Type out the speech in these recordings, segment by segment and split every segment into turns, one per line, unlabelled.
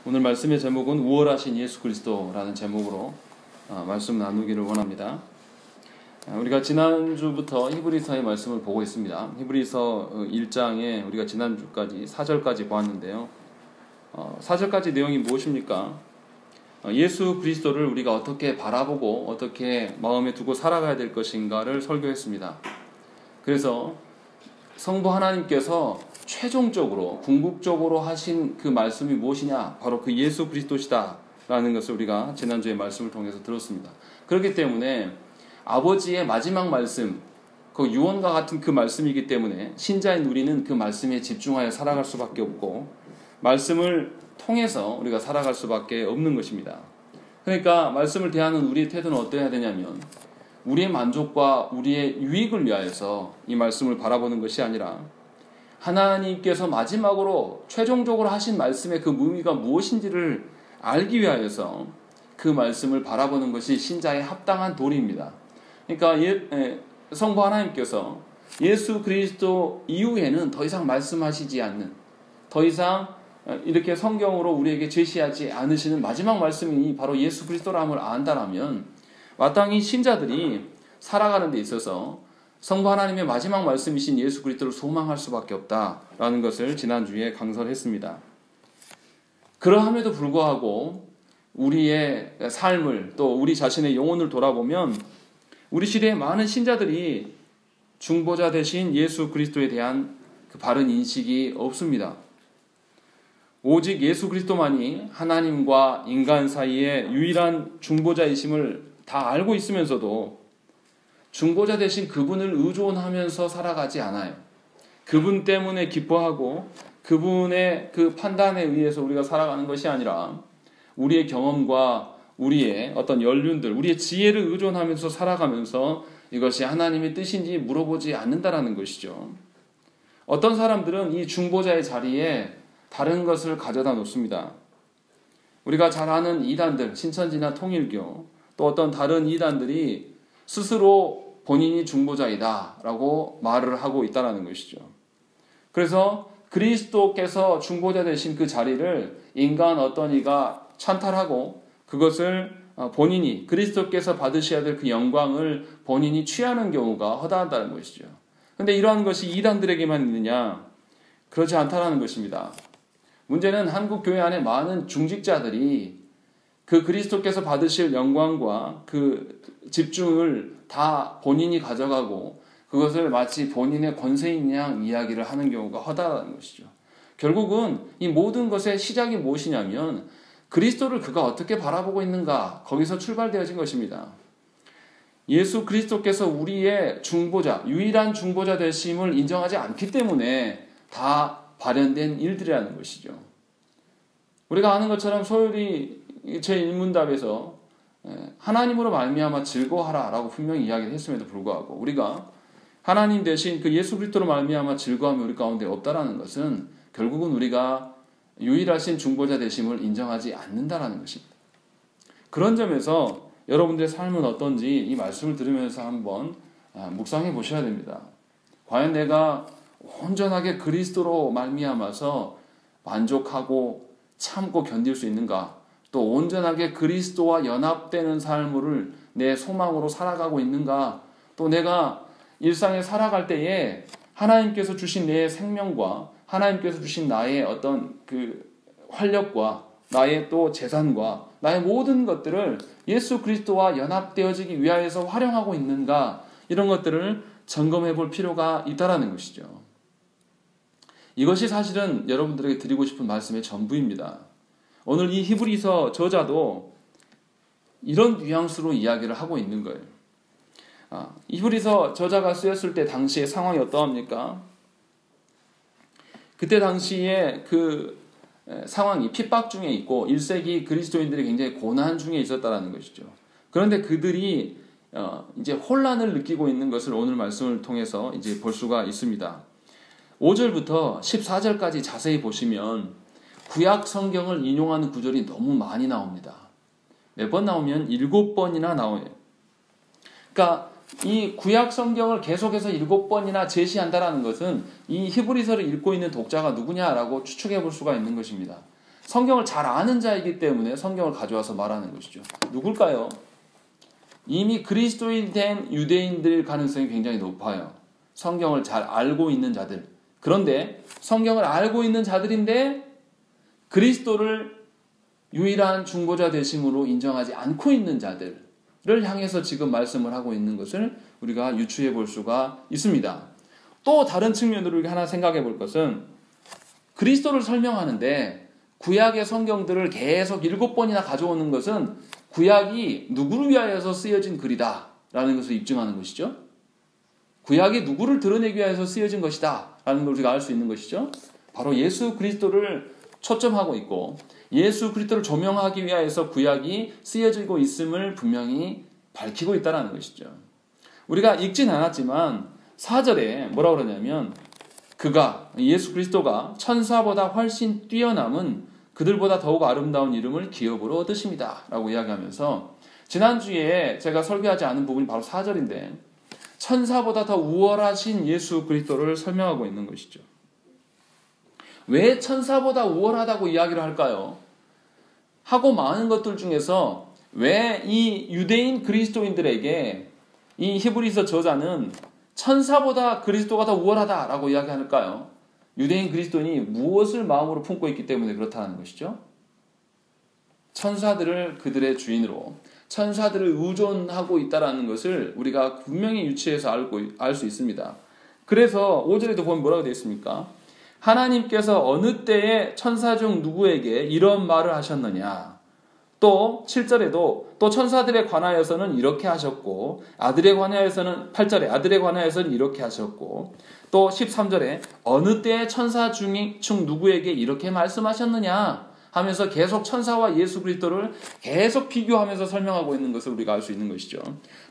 오늘 말씀의 제목은 우월하신 예수 그리스도라는 제목으로 말씀 나누기를 원합니다. 우리가 지난주부터 히브리서의 말씀을 보고 있습니다. 히브리서 1장에 우리가 지난주까지 4절까지 보았는데요. 4절까지 내용이 무엇입니까? 예수 그리스도를 우리가 어떻게 바라보고 어떻게 마음에 두고 살아가야 될 것인가를 설교했습니다. 그래서 성부 하나님께서 최종적으로 궁극적으로 하신 그 말씀이 무엇이냐? 바로 그 예수 그리스도시다 라는 것을 우리가 지난주에 말씀을 통해서 들었습니다. 그렇기 때문에 아버지의 마지막 말씀, 그 유언과 같은 그 말씀이기 때문에 신자인 우리는 그 말씀에 집중하여 살아갈 수밖에 없고 말씀을 통해서 우리가 살아갈 수밖에 없는 것입니다. 그러니까 말씀을 대하는 우리의 태도는 어떠해야 되냐면 우리의 만족과 우리의 유익을 위하여서 이 말씀을 바라보는 것이 아니라 하나님께서 마지막으로 최종적으로 하신 말씀의 그 의미가 무엇인지를 알기 위하여서 그 말씀을 바라보는 것이 신자의 합당한 도리입니다. 그러니까 성부 하나님께서 예수 그리스도 이후에는 더 이상 말씀하시지 않는, 더 이상 이렇게 성경으로 우리에게 제시하지 않으시는 마지막 말씀이 바로 예수 그리스도람을 안다라면 마땅히 신자들이 살아가는 데 있어서 성부 하나님의 마지막 말씀이신 예수 그리스도를 소망할 수밖에 없다라는 것을 지난주에 강설했습니다. 그러함에도 불구하고 우리의 삶을 또 우리 자신의 영혼을 돌아보면 우리 시대의 많은 신자들이 중보자 되신 예수 그리스도에 대한 그 바른 인식이 없습니다. 오직 예수 그리스도만이 하나님과 인간 사이의 유일한 중보자이심을 다 알고 있으면서도 중보자 대신 그분을 의존하면서 살아가지 않아요. 그분 때문에 기뻐하고 그분의 그 판단에 의해서 우리가 살아가는 것이 아니라 우리의 경험과 우리의 어떤 연륜들, 우리의 지혜를 의존하면서 살아가면서 이것이 하나님의 뜻인지 물어보지 않는다라는 것이죠. 어떤 사람들은 이 중보자의 자리에 다른 것을 가져다 놓습니다. 우리가 잘 아는 이단들, 신천지나 통일교, 또 어떤 다른 이단들이 스스로 본인이 중보자이다 라고 말을 하고 있다는 것이죠. 그래서 그리스도께서 중보자 되신 그 자리를 인간 어떤 이가 찬탈하고 그것을 본인이 그리스도께서 받으셔야 될 그 영광을 본인이 취하는 경우가 허다하다는 것이죠. 그런데 이러한 것이 이단들에게만 있느냐? 그렇지 않다는 것입니다. 문제는 한국 교회 안에 많은 중직자들이 그 그리스도께서 받으실 영광과 그 집중을 다 본인이 가져가고 그것을 마치 본인의 권세인 양 이야기를 하는 경우가 허다하다는 것이죠. 결국은 이 모든 것의 시작이 무엇이냐면 그리스도를 그가 어떻게 바라보고 있는가, 거기서 출발되어진 것입니다. 예수 그리스도께서 우리의 중보자, 유일한 중보자 되심을 인정하지 않기 때문에 다 발현된 일들이라는 것이죠. 우리가 아는 것처럼 소율이 제1문답에서 하나님으로 말미암아 즐거워하라 라고 분명히 이야기를 했음에도 불구하고 우리가 하나님 대신 그 예수 그리스도로 말미암아 즐거움이 우리 가운데 없다라는 것은 결국은 우리가 유일하신 중보자 되심을 인정하지 않는다라는 것입니다. 그런 점에서 여러분들의 삶은 어떤지 이 말씀을 들으면서 한번 묵상해 보셔야 됩니다. 과연 내가 온전하게 그리스도로 말미암아서 만족하고 참고 견딜 수 있는가? 또 온전하게 그리스도와 연합되는 삶을 내 소망으로 살아가고 있는가? 또 내가 일상에 살아갈 때에 하나님께서 주신 내 생명과 하나님께서 주신 나의 어떤 그 활력과 나의 또 재산과 나의 모든 것들을 예수 그리스도와 연합되어지기 위하여서 활용하고 있는가? 이런 것들을 점검해 볼 필요가 있다라는 것이죠. 이것이 사실은 여러분들에게 드리고 싶은 말씀의 전부입니다. 오늘 이 히브리서 저자도 이런 뉘앙스로 이야기를 하고 있는 거예요. 히브리서 저자가 쓰였을 때 당시의 상황이 어떠합니까? 그때 당시에 그 상황이 핍박 중에 있고 1세기 그리스도인들이 굉장히 고난 중에 있었다는 것이죠. 그런데 그들이 이제 혼란을 느끼고 있는 것을 오늘 말씀을 통해서 이제 볼 수가 있습니다. 5절부터 14절까지 자세히 보시면 구약 성경을 인용하는 구절이 너무 많이 나옵니다. 몇 번 나오면 7번이나 나와요. 그러니까 이 구약 성경을 계속해서 7번이나 제시한다는 것은 이 히브리서를 읽고 있는 독자가 누구냐라고 추측해 볼 수가 있는 것입니다. 성경을 잘 아는 자이기 때문에 성경을 가져와서 말하는 것이죠. 누굴까요? 이미 그리스도인 된 유대인들 가능성이 굉장히 높아요. 성경을 잘 알고 있는 자들. 그런데 성경을 알고 있는 자들인데 그리스도를 유일한 중보자 되심으로 인정하지 않고 있는 자들을 향해서 지금 말씀을 하고 있는 것을 우리가 유추해 볼 수가 있습니다. 또 다른 측면으로 우리가 하나 생각해 볼 것은 그리스도를 설명하는데 구약의 성경들을 계속 7번이나 가져오는 것은 구약이 누구를 위하여서 쓰여진 글이다 라는 것을 입증하는 것이죠. 구약이 누구를 드러내기 위해서 쓰여진 것이다 라는 걸 우리가 알 수 있는 것이죠. 바로 예수 그리스도를 초점하고 있고 예수 그리스도를 조명하기 위하여서 구약이 쓰여지고 있음을 분명히 밝히고 있다는 것이죠. 우리가 읽진 않았지만 4절에 뭐라고 그러냐면 그가 예수 그리스도가 천사보다 훨씬 뛰어남은 그들보다 더욱 아름다운 이름을 기업으로 얻으십니다 라고 이야기하면서 지난주에 제가 설교하지 않은 부분이 바로 4절인데 천사보다 더 우월하신 예수 그리스도를 설명하고 있는 것이죠. 왜 천사보다 우월하다고 이야기를 할까요? 하고 많은 것들 중에서 왜 이 유대인 그리스도인들에게 이 히브리서 저자는 천사보다 그리스도가 더 우월하다라고 이야기할까요? 유대인 그리스도인이 무엇을 마음으로 품고 있기 때문에 그렇다는 것이죠. 천사들을 그들의 주인으로 천사들을 의존하고 있다는 것을 우리가 분명히 유추해서 알 수 있습니다. 그래서 5절에도 보면 뭐라고 되어 있습니까? 하나님께서 어느 때에 천사 중 누구에게 이런 말을 하셨느냐? 또 7절에도 또 천사들에 관하여서는 이렇게 하셨고 8절에 아들에 관하여서는 이렇게 하셨고 또 13절에 어느 때에 천사 중 누구에게 이렇게 말씀하셨느냐 하면서 계속 천사와 예수 그리스도를 계속 비교하면서 설명하고 있는 것을 우리가 알 수 있는 것이죠.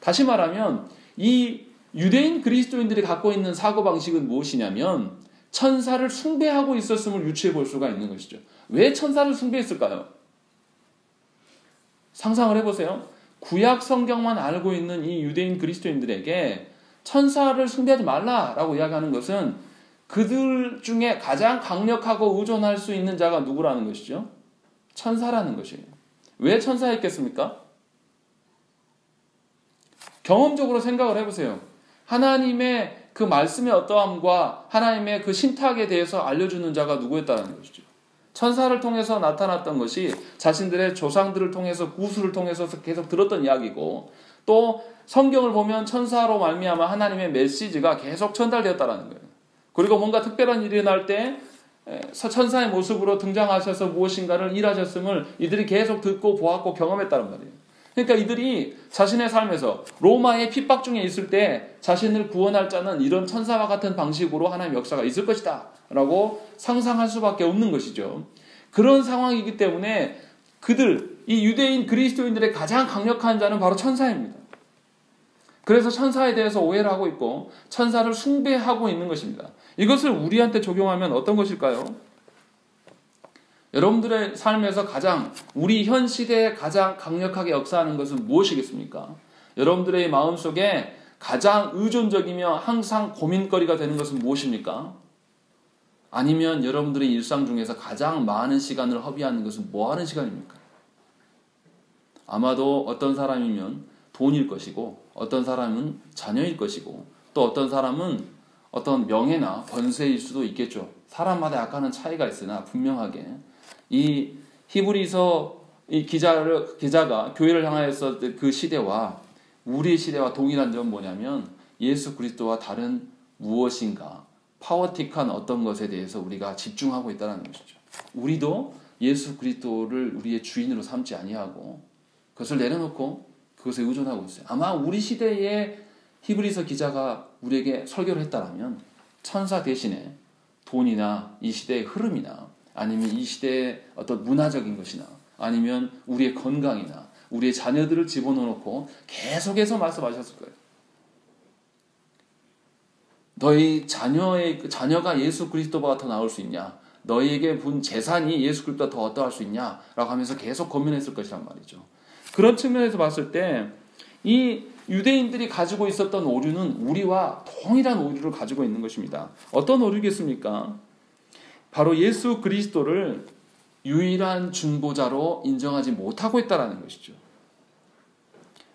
다시 말하면 이 유대인 그리스도인들이 갖고 있는 사고방식은 무엇이냐면 천사를 숭배하고 있었음을 유추해 볼 수가 있는 것이죠. 왜 천사를 숭배했을까요? 상상을 해보세요. 구약 성경만 알고 있는 이 유대인 그리스도인들에게 천사를 숭배하지 말라라고 이야기하는 것은 그들 중에 가장 강력하고 의존할 수 있는 자가 누구라는 것이죠? 천사라는 것이에요. 왜 천사였겠습니까? 경험적으로 생각을 해보세요. 하나님의 그 말씀의 어떠함과 하나님의 그 신탁에 대해서 알려주는 자가 누구였다는 것이죠. 천사를 통해서 나타났던 것이 자신들의 조상들을 통해서 구수를 통해서 계속 들었던 이야기고 또 성경을 보면 천사로 말미암아 하나님의 메시지가 계속 전달되었다는 거예요. 그리고 뭔가 특별한 일이 일어날 때 천사의 모습으로 등장하셔서 무엇인가를 일하셨음을 이들이 계속 듣고 보았고 경험했다는 말이에요. 그러니까 이들이 자신의 삶에서 로마의 핍박 중에 있을 때 자신을 구원할 자는 이런 천사와 같은 방식으로 하나님의 역사가 있을 것이다 라고 상상할 수밖에 없는 것이죠. 그런 상황이기 때문에 이 유대인 그리스도인들의 가장 강력한 자는 바로 천사입니다. 그래서 천사에 대해서 오해를 하고 있고 천사를 숭배하고 있는 것입니다. 이것을 우리한테 적용하면 어떤 것일까요? 여러분들의 삶에서 우리 현 시대에 가장 강력하게 역사하는 것은 무엇이겠습니까? 여러분들의 마음속에 가장 의존적이며 항상 고민거리가 되는 것은 무엇입니까? 아니면 여러분들의 일상 중에서 가장 많은 시간을 허비하는 것은 뭐 하는 시간입니까? 아마도 어떤 사람이면 돈일 것이고 어떤 사람은 자녀일 것이고 또 어떤 사람은 어떤 명예나 번세일 수도 있겠죠. 사람마다 약간은 차이가 있으나 분명하게 이 히브리서 이 기자가 교회를 향하여서 그 시대와 우리 시대와 동일한 점은 뭐냐면 예수 그리스도와 다른 무엇인가 파워틱한 어떤 것에 대해서 우리가 집중하고 있다는 것이죠. 우리도 예수 그리스도를 우리의 주인으로 삼지 아니하고 그것을 내려놓고 그것에 의존하고 있어요. 아마 우리 시대의 히브리서 기자가 우리에게 설교를 했다면 천사 대신에 돈이나 이 시대의 흐름이나 아니면 이 시대의 어떤 문화적인 것이나 아니면 우리의 건강이나 우리의 자녀들을 집어넣고 계속해서 말씀하셨을 거예요. 너희 자녀가 예수 그리스도보다 더 나을 수 있냐? 너희에게 본 재산이 예수 그리스도보다 더 어떠할 수 있냐? 라고 하면서 계속 고민했을 것이란 말이죠. 그런 측면에서 봤을 때 이 유대인들이 가지고 있었던 오류는 우리와 동일한 오류를 가지고 있는 것입니다. 어떤 오류겠습니까? 바로 예수 그리스도를 유일한 중보자로 인정하지 못하고 있다는 것이죠.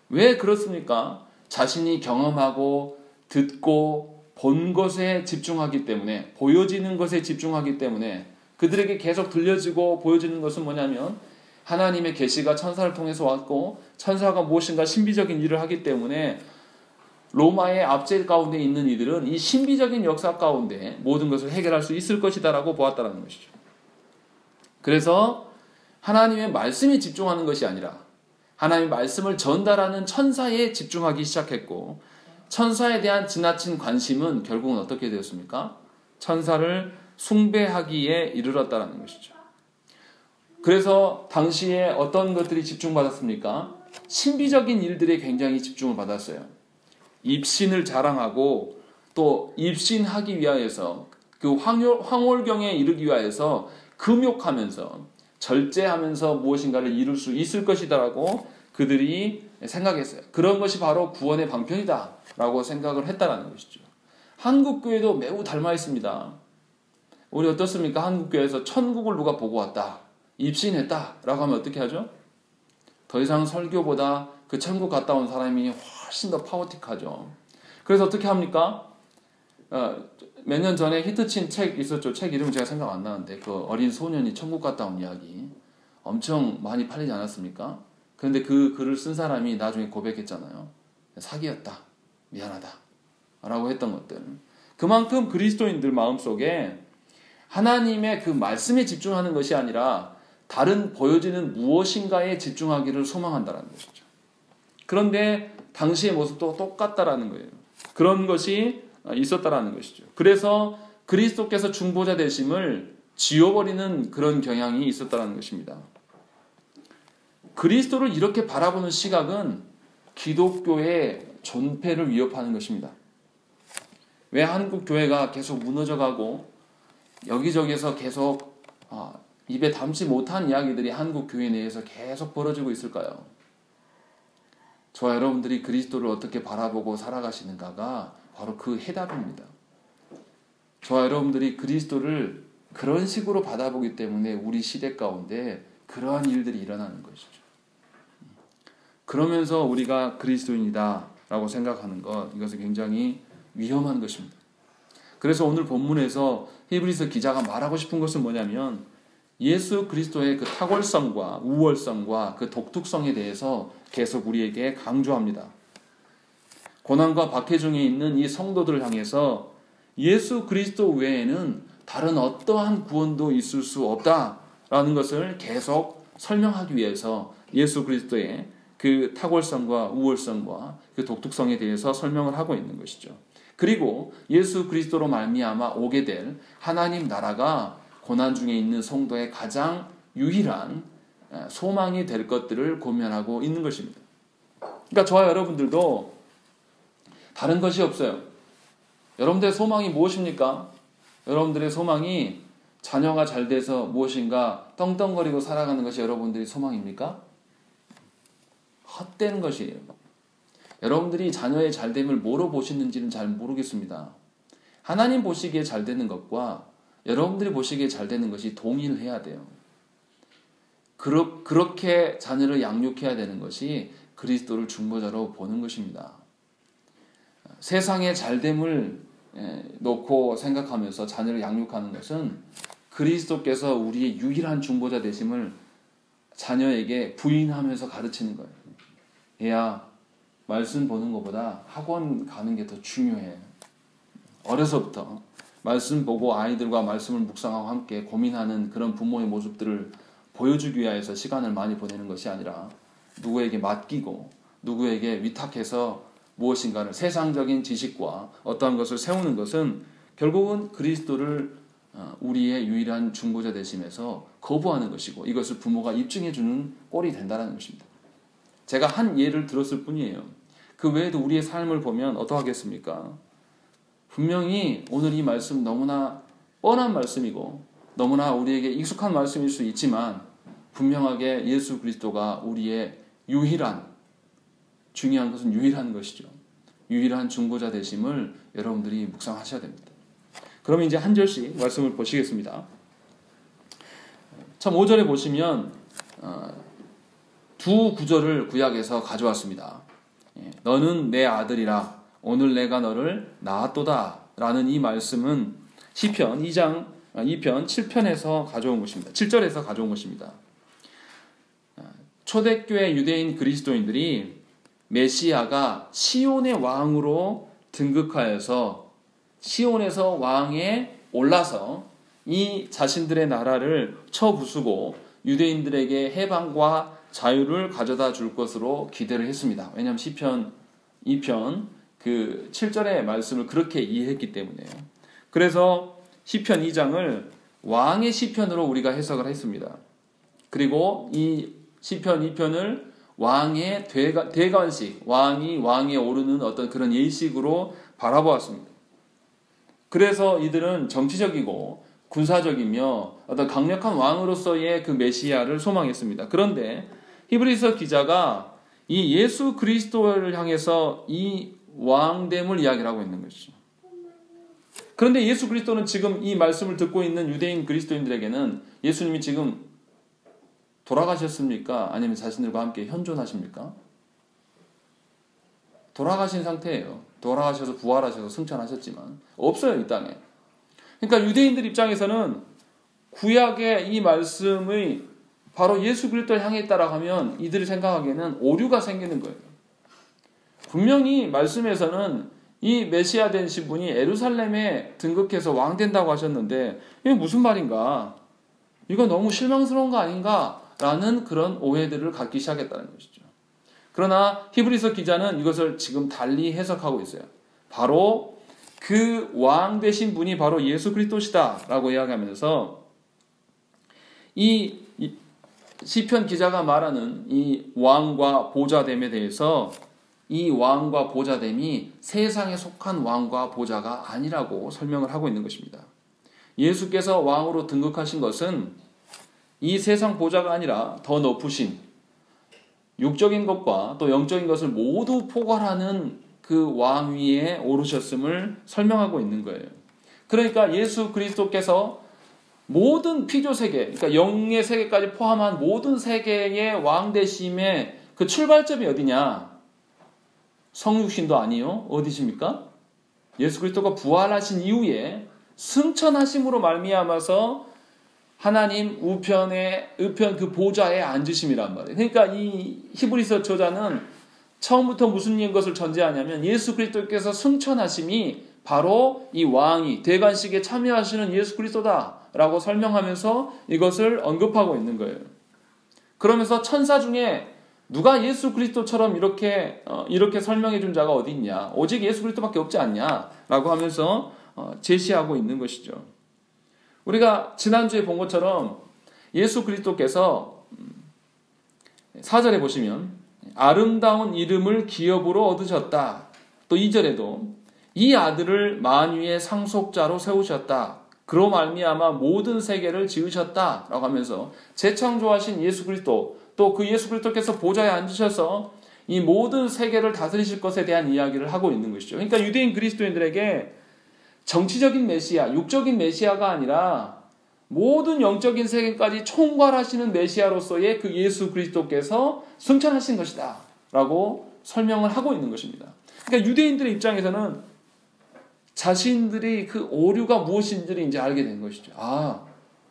왜 그렇습니까? 자신이 경험하고 듣고 본 것에 집중하기 때문에, 보여지는 것에 집중하기 때문에, 그들에게 계속 들려지고 보여지는 것은 뭐냐면 하나님의 계시가 천사를 통해서 왔고 천사가 무엇인가 신비적인 일을 하기 때문에 로마의 압제 가운데 있는 이들은 이 신비적인 역사 가운데 모든 것을 해결할 수 있을 것이다 라고 보았다는 것이죠. 그래서 하나님의 말씀에 집중하는 것이 아니라 하나님의 말씀을 전달하는 천사에 집중하기 시작했고, 천사에 대한 지나친 관심은 결국은 어떻게 되었습니까? 천사를 숭배하기에 이르렀다는 것이죠. 그래서 당시에 어떤 것들이 집중받았습니까? 신비적인 일들에 굉장히 집중을 받았어요. 입신을 자랑하고 또 입신하기 위하여서 그 황홀경에 이르기 위하여서 금욕하면서 절제하면서 무엇인가를 이룰 수 있을 것이다라고 그들이 생각했어요. 그런 것이 바로 구원의 방편이다 라고 생각을 했다는 것이죠. 한국교회도 매우 닮아 있습니다. 우리 어떻습니까? 한국교회에서 천국을 누가 보고 왔다, 입신했다 라고 하면 어떻게 하죠? 더 이상 설교보다 그 천국 갔다 온 사람이 훨씬 더 파워틱하죠. 그래서 어떻게 합니까? 몇 년 전에 히트친 책 있었죠. 책 이름 제가 생각 안 나는데, 그 어린 소년이 천국 갔다 온 이야기 엄청 많이 팔리지 않았습니까? 그런데 그 글을 쓴 사람이 나중에 고백했잖아요. 사기였다, 미안하다 라고 했던 것들. 그만큼 그리스도인들 마음속에 하나님의 그 말씀에 집중하는 것이 아니라 다른 보여지는 무엇인가에 집중하기를 소망한다는 것이죠. 그런데 당시의 모습도 똑같다라는 거예요. 그런 것이 있었다라는 것이죠. 그래서 그리스도께서 중보자 되심을 지워버리는 그런 경향이 있었다라는 것입니다. 그리스도를 이렇게 바라보는 시각은 기독교의 존폐를 위협하는 것입니다. 왜 한국 교회가 계속 무너져가고 여기저기서 계속 입에 담지 못한 이야기들이 한국 교회 내에서 계속 벌어지고 있을까요? 저와 여러분들이 그리스도를 어떻게 바라보고 살아가시는가가 바로 그 해답입니다. 저와 여러분들이 그리스도를 그런 식으로 받아보기 때문에 우리 시대 가운데 그러한 일들이 일어나는 것이죠. 그러면서 우리가 그리스도인이다 라고 생각하는 것, 이것은 굉장히 위험한 것입니다. 그래서 오늘 본문에서 히브리서 기자가 말하고 싶은 것은 뭐냐면 예수 그리스도의 그 탁월성과 우월성과 그 독특성에 대해서 계속 우리에게 강조합니다. 고난과 박해 중에 있는 이 성도들을 향해서 예수 그리스도 외에는 다른 어떠한 구원도 있을 수 없다라는 것을 계속 설명하기 위해서 예수 그리스도의 그 탁월성과 우월성과 그 독특성에 대해서 설명을 하고 있는 것이죠. 그리고 예수 그리스도로 말미암아 오게 될 하나님 나라가 고난 중에 있는 성도의 가장 유일한 소망이 될 것들을 고면하고 있는 것입니다. 그러니까 저와 여러분들도 다른 것이 없어요. 여러분들의 소망이 무엇입니까? 여러분들의 소망이 자녀가 잘 돼서 무엇인가 떵떵거리고 살아가는 것이 여러분들의 소망입니까? 헛되는 것이에요. 여러분들이 자녀의 잘됨을 뭐로 보시는지는 잘 모르겠습니다. 하나님 보시기에 잘 되는 것과 여러분들이 보시기에 잘 되는 것이 동일해야 돼요. 그렇게 자녀를 양육해야 되는 것이 그리스도를 중보자로 보는 것입니다. 세상의 잘됨을 놓고 생각하면서 자녀를 양육하는 것은 그리스도께서 우리의 유일한 중보자 되심을 자녀에게 부인하면서 가르치는 거예요. 얘야, 말씀 보는 것보다 학원 가는 게 더 중요해. 어려서부터 말씀 보고 아이들과 말씀을 묵상하고 함께 고민하는 그런 부모의 모습들을 보여주기 위해서 시간을 많이 보내는 것이 아니라 누구에게 맡기고 누구에게 위탁해서 무엇인가를 세상적인 지식과 어떠한 것을 세우는 것은 결국은 그리스도를 우리의 유일한 중보자 되심에서 거부하는 것이고, 이것을 부모가 입증해 주는 꼴이 된다는 것입니다. 제가 한 예를 들었을 뿐이에요. 그 외에도 우리의 삶을 보면 어떠하겠습니까? 분명히 오늘 이 말씀 너무나 뻔한 말씀이고 너무나 우리에게 익숙한 말씀일 수 있지만 분명하게 예수 그리스도가 우리의 유일한, 중요한 것은 유일한 것이죠. 유일한 중보자 되심을 여러분들이 묵상하셔야 됩니다. 그러면 이제 한 절씩 말씀을 보시겠습니다. 참 5절에 보시면 두 구절을 구약에서 가져왔습니다. 너는 내 아들이라 오늘 내가 너를 낳았도다 라는 이 말씀은 시편 2편 7편에서 가져온 것입니다. 7절에서 가져온 것입니다. 초대교회 유대인 그리스도인들이 메시아가 시온의 왕으로 등극하여서 시온에서 왕에 올라서 이 자신들의 나라를 쳐부수고 유대인들에게 해방과 자유를 가져다 줄 것으로 기대를 했습니다. 왜냐하면 시편 2편 그 7절의 말씀을 그렇게 이해했기 때문에요. 그래서 시편 2장을 왕의 시편으로 우리가 해석을 했습니다. 그리고 이 시편 2편을 왕의 대관식, 왕이 왕에 오르는 어떤 그런 예식으로 바라보았습니다. 그래서 이들은 정치적이고 군사적이며 어떤 강력한 왕으로서의 그 메시아를 소망했습니다. 그런데 히브리서 기자가 이 예수 그리스도를 향해서 이 왕됨을 이야기를 하고 있는 것이죠. 그런데 예수 그리스도는 지금 이 말씀을 듣고 있는 유대인 그리스도인들에게는 예수님이 지금 돌아가셨습니까? 아니면 자신들과 함께 현존하십니까? 돌아가신 상태예요. 돌아가셔서 부활하셔서 승천하셨지만 없어요, 이 땅에. 그러니까 유대인들 입장에서는 구약의 이 말씀의 바로 예수 그리스도를 향해 있다라고 하면 이들이 생각하기에는 오류가 생기는 거예요. 분명히 말씀에서는 이 메시아 되신 분이 예루살렘에 등극해서 왕 된다고 하셨는데 이게 무슨 말인가? 이거 너무 실망스러운 거 아닌가? 라는 그런 오해들을 갖기 시작했다는 것이죠. 그러나 히브리서 기자는 이것을 지금 달리 해석하고 있어요. 바로 그 왕 되신 분이 바로 예수 그리스도시다 라고 이야기하면서 이 시편 기자가 말하는 이 왕과 보좌됨에 대해서 이 왕과 보좌됨이 세상에 속한 왕과 보좌가 아니라고 설명을 하고 있는 것입니다. 예수께서 왕으로 등극하신 것은 이 세상 보좌가 아니라 더 높으신 육적인 것과 또 영적인 것을 모두 포괄하는 그 왕위에 오르셨음을 설명하고 있는 거예요. 그러니까 예수 그리스도께서 모든 피조세계, 그러니까 영의 세계까지 포함한 모든 세계의 왕 되심의 그 출발점이 어디냐? 성육신도 아니요. 어디십니까? 예수 그리스도가 부활하신 이후에 승천하심으로 말미암아서 하나님 우편 그 보좌에 앉으심이란 말이에요. 그러니까 이 히브리서 저자는 처음부터 무슨 것을 전제하냐면 예수 그리스도께서 승천하심이 바로 이 왕이 대관식에 참여하시는 예수 그리스도다라고 설명하면서 이것을 언급하고 있는 거예요. 그러면서 천사 중에 누가 예수 그리스도처럼 이렇게 설명해 준 자가 어디 있냐? 오직 예수 그리스도밖에 없지 않냐라고 하면서 제시하고 있는 것이죠. 우리가 지난주에 본 것처럼 예수 그리스도께서 4절에 보시면 아름다운 이름을 기업으로 얻으셨다. 또 2절에도 이 아들을 만유의 상속자로 세우셨다. 그로 말미암아 모든 세계를 지으셨다라고 하면서 재창조하신 예수 그리스도 또 그 예수 그리스도께서 보좌에 앉으셔서 이 모든 세계를 다스리실 것에 대한 이야기를 하고 있는 것이죠. 그러니까 유대인 그리스도인들에게 정치적인 메시아, 육적인 메시아가 아니라 모든 영적인 세계까지 총괄하시는 메시아로서의 그 예수 그리스도께서 승천하신 것이다 라고 설명을 하고 있는 것입니다. 그러니까 유대인들의 입장에서는 자신들이 그 오류가 무엇인지를 이제 알게 된 것이죠.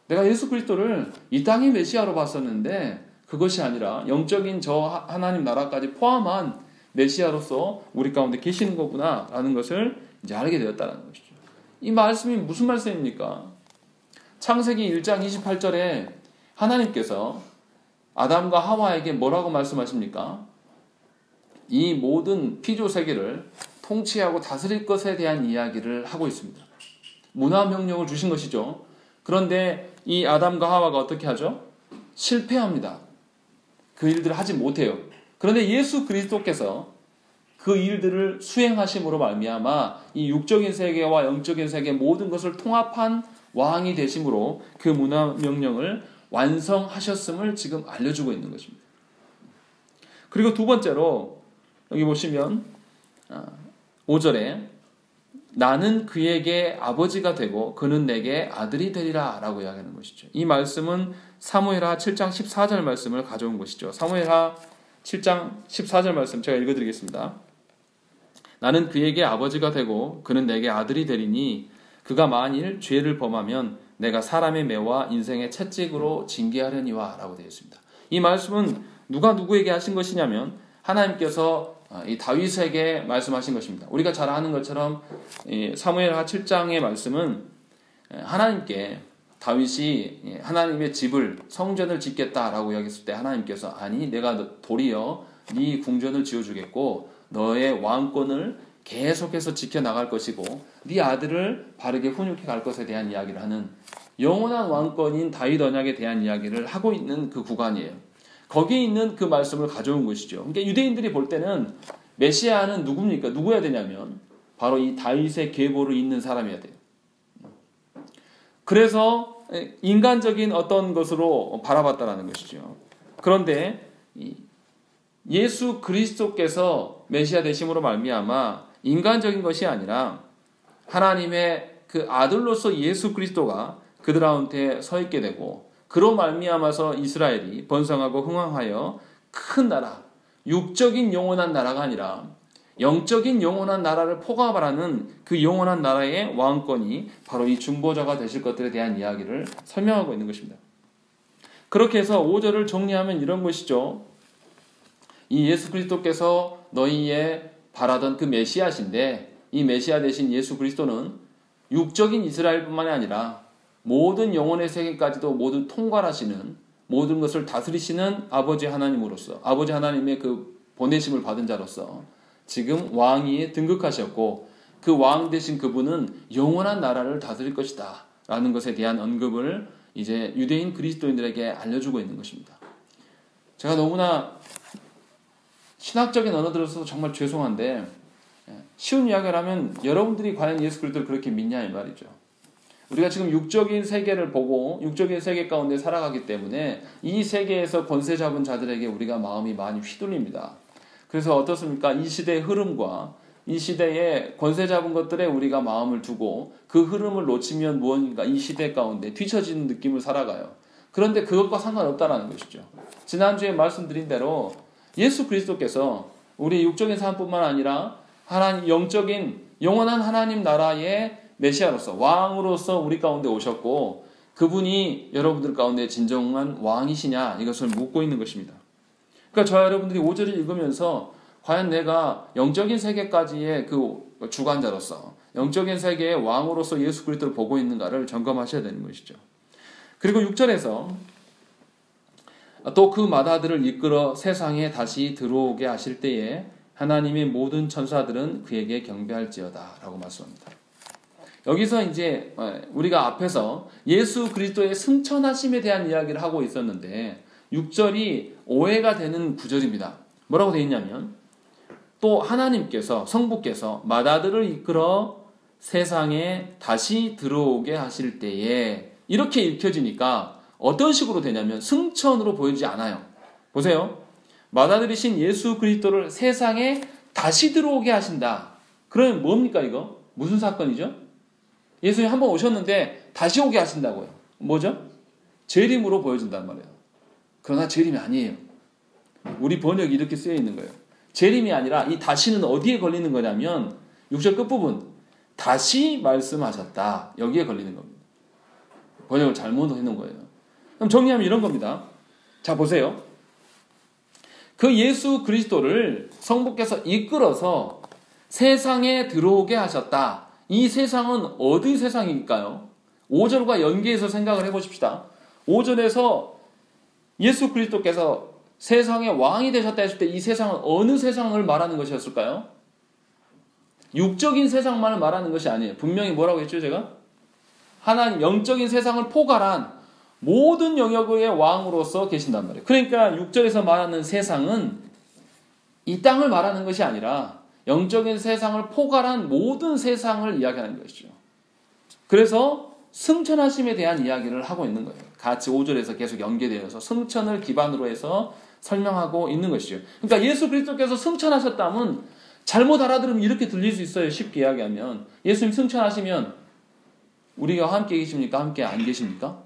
내가 예수 그리스도를 이 땅의 메시아로 봤었는데 그것이 아니라 영적인 저 하나님 나라까지 포함한 메시아로서 우리 가운데 계시는 거구나 라는 것을 이제 알게 되었다는 것이죠. 이 말씀이 무슨 말씀입니까? 창세기 1장 28절에 하나님께서 아담과 하와에게 뭐라고 말씀하십니까? 이 모든 피조 세계를 통치하고 다스릴 것에 대한 이야기를 하고 있습니다. 문화명령을 주신 것이죠. 그런데 이 아담과 하와가 어떻게 하죠? 실패합니다. 그 일들을 하지 못해요. 그런데 예수 그리스도께서 그 일들을 수행하심으로 말미암아 이 육적인 세계와 영적인 세계 모든 것을 통합한 왕이 되심으로 그 문화명령을 완성하셨음을 지금 알려주고 있는 것입니다. 그리고 두 번째로 여기 보시면 5절에 나는 그에게 아버지가 되고 그는 내게 아들이 되리라 라고 이야기하는 것이죠. 이 말씀은 사무엘하 7장 14절 말씀을 가져온 것이죠. 사무엘하 7장 14절 말씀 제가 읽어드리겠습니다. 나는 그에게 아버지가 되고 그는 내게 아들이 되리니 그가 만일 죄를 범하면 내가 사람의 매와 인생의 채찍으로 징계하려니와 라고 되어 있습니다. 이 말씀은 누가 누구에게 하신 것이냐면 하나님께서 이 다윗에게 말씀하신 것입니다. 우리가 잘 아는 것처럼 사무엘하 7장의 말씀은 하나님께 다윗이 하나님의 집을 성전을 짓겠다라고 이야기했을 때 하나님께서 아니 내가 도리어 네 궁전을 지어주겠고 너의 왕권을 계속해서 지켜나갈 것이고 네 아들을 바르게 훈육해 갈 것에 대한 이야기를 하는 영원한 왕권인 다윗 언약에 대한 이야기를 하고 있는 그 구간이에요. 거기에 있는 그 말씀을 가져온 것이죠. 그러니까 유대인들이 볼 때는 메시아는 누굽니까? 누구여야 되냐면 바로 이 다윗의 계보를 잇는 사람이어야 돼요. 그래서 인간적인 어떤 것으로 바라봤다라는 것이죠. 그런데 예수 그리스도께서 메시아 되심으로 말미암아 인간적인 것이 아니라 하나님의 그 아들로서 예수 그리스도가 그들 가운데 서 있게 되고 그로 말미암아서 이스라엘이 번성하고 흥왕하여 큰 나라, 육적인 영원한 나라가 아니라 영적인 영원한 나라를 포괄하는 그 영원한 나라의 왕권이 바로 이 중보자가 되실 것들에 대한 이야기를 설명하고 있는 것입니다. 그렇게 해서 5절을 정리하면 이런 것이죠. 이 예수 그리스도께서 너희의 바라던 그 메시아신데 이 메시아 되신 예수 그리스도는 육적인 이스라엘뿐만이 아니라 모든 영혼의 세계까지도 모두 통괄하시는 모든 것을 다스리시는 아버지 하나님으로서 아버지 하나님의 그 보내심을 받은 자로서 지금 왕위에 등극하셨고 그 왕 되신 그분은 영원한 나라를 다스릴 것이다 라는 것에 대한 언급을 이제 유대인 그리스도인들에게 알려주고 있는 것입니다. 제가 너무나 신학적인 언어들을 써서 정말 죄송한데 쉬운 이야기를 하면 여러분들이 과연 예수 그리스도를 그렇게 믿냐 이 말이죠. 우리가 지금 육적인 세계를 보고 육적인 세계 가운데 살아가기 때문에 이 세계에서 권세 잡은 자들에게 우리가 마음이 많이 휘둘립니다. 그래서 어떻습니까? 이 시대의 흐름과 이 시대의 권세 잡은 것들에 우리가 마음을 두고 그 흐름을 놓치면 무언가 이 시대 가운데 뒤처지는 느낌을 살아가요. 그런데 그것과 상관없다는 것이죠. 지난주에 말씀드린 대로 예수 그리스도께서 우리 육적인 삶뿐만 아니라 하나님 영적인 영원한 하나님 나라의 메시아로서 왕으로서 우리 가운데 오셨고 그분이 여러분들 가운데 진정한 왕이시냐 이것을 묻고 있는 것입니다. 그러니까 저와 여러분들이 5절을 읽으면서 과연 내가 영적인 세계까지의 그 주관자로서 영적인 세계의 왕으로서 예수 그리스도를 보고 있는가를 점검하셔야 되는 것이죠. 그리고 6절에서 또 그 마다들을 이끌어 세상에 다시 들어오게 하실 때에 하나님의 모든 천사들은 그에게 경배할지어다 라고 말씀합니다. 여기서 이제 우리가 앞에서 예수 그리스도의 승천하심에 대한 이야기를 하고 있었는데 6절이 오해가 되는 구절입니다. 뭐라고 되어 있냐면 또 하나님께서 성부께서 마다들을 이끌어 세상에 다시 들어오게 하실 때에 이렇게 읽혀지니까 어떤 식으로 되냐면 승천으로 보이지 않아요. 보세요. 마다들이신 예수 그리스도를 세상에 다시 들어오게 하신다. 그러면 뭡니까 이거? 무슨 사건이죠? 예수님이 한번 오셨는데 다시 오게 하신다고요. 뭐죠? 재림으로 보여준단 말이에요. 그러나 재림이 아니에요. 우리 번역이 이렇게 쓰여 있는 거예요. 재림이 아니라 이 다시는 어디에 걸리는 거냐면 6절 끝부분 다시 말씀하셨다. 여기에 걸리는 겁니다. 번역을 잘못 해놓은 거예요. 그럼 정리하면 이런 겁니다. 자 보세요. 그 예수 그리스도를 성부께서 이끌어서 세상에 들어오게 하셨다. 이 세상은 어디 세상일까요? 5절과 연계해서 생각을 해보십시다. 5절에서 예수 그리스도께서 세상의 왕이 되셨다 했을 때 이 세상은 어느 세상을 말하는 것이었을까요? 육적인 세상만을 말하는 것이 아니에요. 분명히 뭐라고 했죠 제가? 하나님 영적인 세상을 포괄한 모든 영역의 왕으로서 계신단 말이에요. 그러니까 6절에서 말하는 세상은 이 땅을 말하는 것이 아니라 영적인 세상을 포괄한 모든 세상을 이야기하는 것이죠. 그래서 승천하심에 대한 이야기를 하고 있는 거예요. 같이 5절에서 계속 연계되어서 승천을 기반으로 해서 설명하고 있는 것이죠. 그러니까 예수 그리스도께서 승천하셨다면 잘못 알아들으면 이렇게 들릴 수 있어요. 쉽게 이야기하면 예수님 승천하시면 우리가 함께 계십니까? 함께 안 계십니까?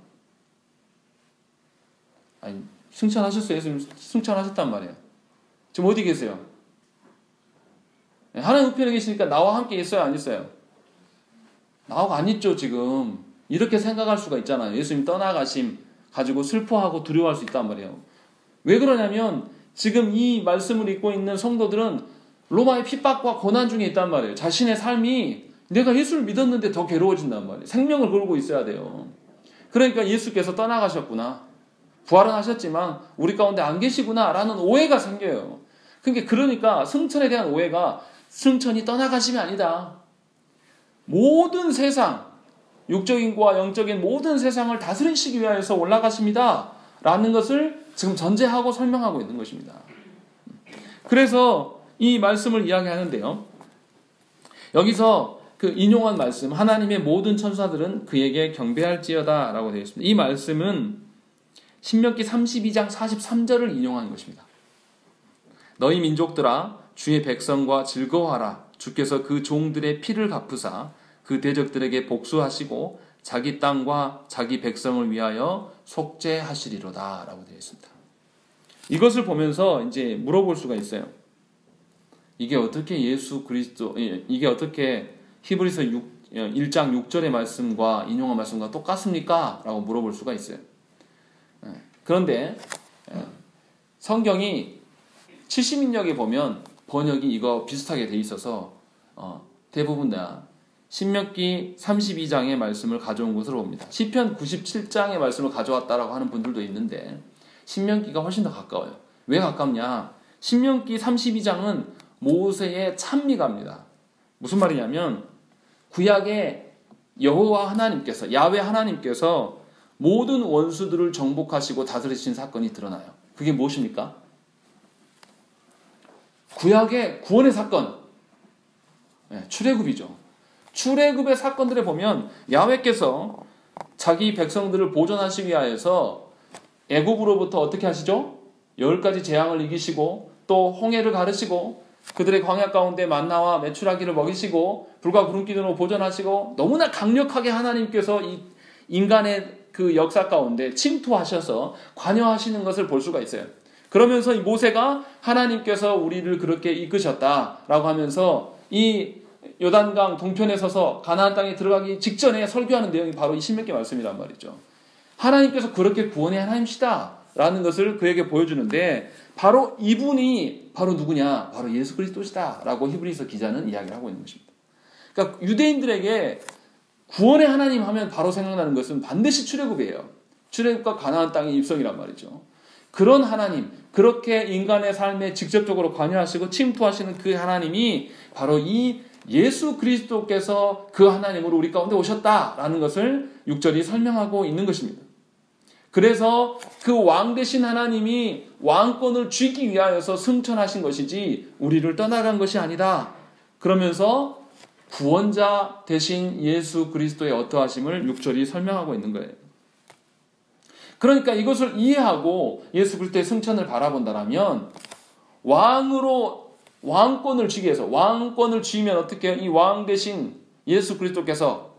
아니, 승천하셨어요. 예수님 승천하셨단 말이에요. 지금 어디 계세요? 하나님 우편에 계시니까 나와 함께 있어요? 안 있어요? 나하고 안 있죠 지금. 이렇게 생각할 수가 있잖아요. 예수님 떠나가심 가지고 슬퍼하고 두려워할 수 있단 말이에요. 왜 그러냐면 지금 이 말씀을 읽고 있는 성도들은 로마의 핍박과 고난 중에 있단 말이에요. 자신의 삶이 내가 예수를 믿었는데 더 괴로워진단 말이에요. 생명을 걸고 있어야 돼요. 그러니까 예수께서 떠나가셨구나. 부활은 하셨지만 우리 가운데 안 계시구나 라는 오해가 생겨요. 그러니까 승천에 대한 오해가 승천이 떠나가심이 아니다. 모든 세상, 육적인과 영적인 모든 세상을 다스리시기 위하여서 올라가십니다. 라는 것을 지금 전제하고 설명하고 있는 것입니다. 그래서 이 말씀을 이야기하는데요. 여기서 그 인용한 말씀, 하나님의 모든 천사들은 그에게 경배할지어다 라고 되어 있습니다. 이 말씀은 신명기 32장 43절을 인용하는 것입니다. 너희 민족들아 주의 백성과 즐거워하라. 주께서 그 종들의 피를 갚으사 그 대적들에게 복수하시고 자기 땅과 자기 백성을 위하여 속죄하시리로다 라고 되어 있습니다. 이것을 보면서 이제 물어볼 수가 있어요. 이게 어떻게 이게 어떻게 히브리서 1장 6절의 말씀과 인용한 말씀과 똑같습니까? 라고 물어볼 수가 있어요. 그런데 성경이 70인역에 보면 번역이 이거 비슷하게 돼 있어서 대부분 다 신명기 32장의 말씀을 가져온 것으로 봅니다. 시편 97장의 말씀을 가져왔다라고 하는 분들도 있는데 신명기가 훨씬 더 가까워요. 왜 가깝냐? 신명기 32장은 모세의 찬미가입니다. 무슨 말이냐면 구약의 여호와 하나님께서 야훼 하나님께서 모든 원수들을 정복하시고 다스리신 사건이 드러나요. 그게 무엇입니까? 구약의 구원의 사건, 출애굽이죠. 출애굽의 사건들에 보면 야훼께서 자기 백성들을 보존하시기 위하여서 애굽으로부터 어떻게 하시죠? 10가지 재앙을 이기시고 또 홍해를 가르시고 그들의 광야 가운데 만나와 메추라기를 먹이시고 불과 구름 기둥으로 보존하시고 너무나 강력하게 하나님께서 이 인간의 그 역사 가운데 침투하셔서 관여하시는 것을 볼 수가 있어요. 그러면서 이 모세가 하나님께서 우리를 그렇게 이끄셨다라고 하면서 이 요단강 동편에 서서 가나안 땅에 들어가기 직전에 설교하는 내용이 바로 이 신명기 말씀이란 말이죠. 하나님께서 그렇게 구원의 하나님이시다라는 것을 그에게 보여주는데 바로 이분이 바로 누구냐? 바로 예수 그리스도시다라고 히브리서 기자는 이야기를 하고 있는 것입니다. 그러니까 유대인들에게 구원의 하나님 하면 바로 생각나는 것은 반드시 출애굽이에요. 출애굽과 가나안 땅의 입성이란 말이죠. 그런 하나님, 그렇게 인간의 삶에 직접적으로 관여하시고 침투하시는 그 하나님이 바로 이 예수 그리스도께서 그 하나님으로 우리 가운데 오셨다라는 것을 6절이 설명하고 있는 것입니다. 그래서 그 왕 되신 하나님이 왕권을 쥐기 위하여서 승천하신 것이지 우리를 떠나간 것이 아니다. 그러면서 구원자 되신 예수 그리스도의 어떠하심을 6절이 설명하고 있는 거예요. 그러니까 이것을 이해하고 예수 그리스도의 승천을 바라본다면 왕으로 왕권을 쥐기 위해서 왕권을 쥐면 어떻게 이 왕 되신 예수 그리스도께서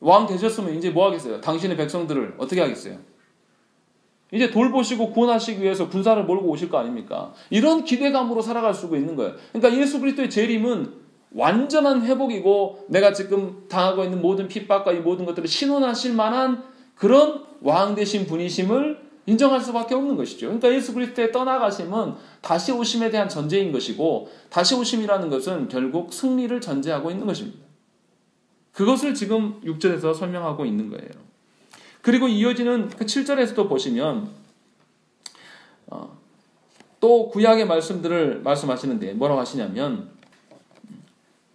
왕 되셨으면 이제 뭐 하겠어요? 당신의 백성들을 어떻게 하겠어요? 이제 돌보시고 구원하시기 위해서 군사를 몰고 오실 거 아닙니까? 이런 기대감으로 살아갈 수가 있는 거예요. 그러니까 예수 그리스도의 재림은 완전한 회복이고 내가 지금 당하고 있는 모든 핍박과 이 모든 것들을 신원하실 만한 그런 왕 되신 분이심을 인정할 수밖에 없는 것이죠. 그러니까 예수 그리스도의 떠나가심은 다시 오심에 대한 전제인 것이고 다시 오심이라는 것은 결국 승리를 전제하고 있는 것입니다. 그것을 지금 6절에서 설명하고 있는 거예요. 그리고 이어지는 그 7절에서도 보시면 또 구약의 말씀들을 말씀하시는데 뭐라고 하시냐면